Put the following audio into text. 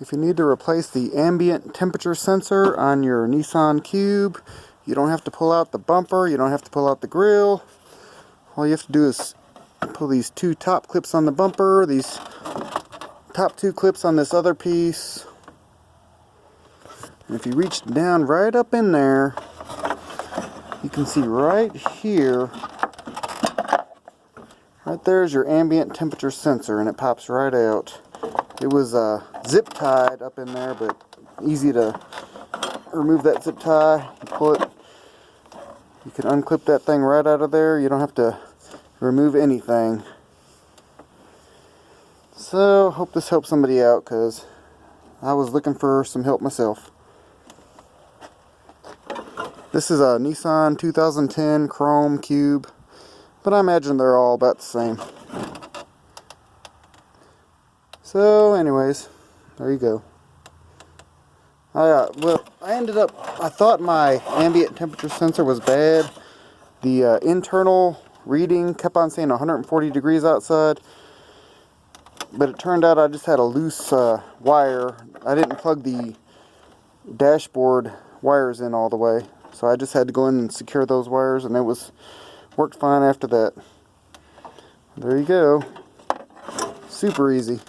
If you need to replace the ambient temperature sensor on your Nissan Cube, you don't have to pull out the bumper, you don't have to pull out the grill. All you have to do is pull these two top clips on the bumper, these top two clips on this other piece. And if you reach down right up in there, you can see right here, right there's your ambient temperature sensor, and it pops right out. It was zip tied up in there, but easy to remove that zip tie. You pull it, you can unclip that thing right out of there. You don't have to remove anything. So, hope this helps somebody out, because I was looking for some help myself. This is a Nissan 2010 Krom Cube, but I imagine they're all about the same. So, anyways, there you go. I thought my ambient temperature sensor was bad. The internal reading kept on saying 140 degrees outside, but it turned out I just had a loose wire. I didn't plug the dashboard wires in all the way, so I just had to go in and secure those wires, and it worked fine after that. There you go. Super easy.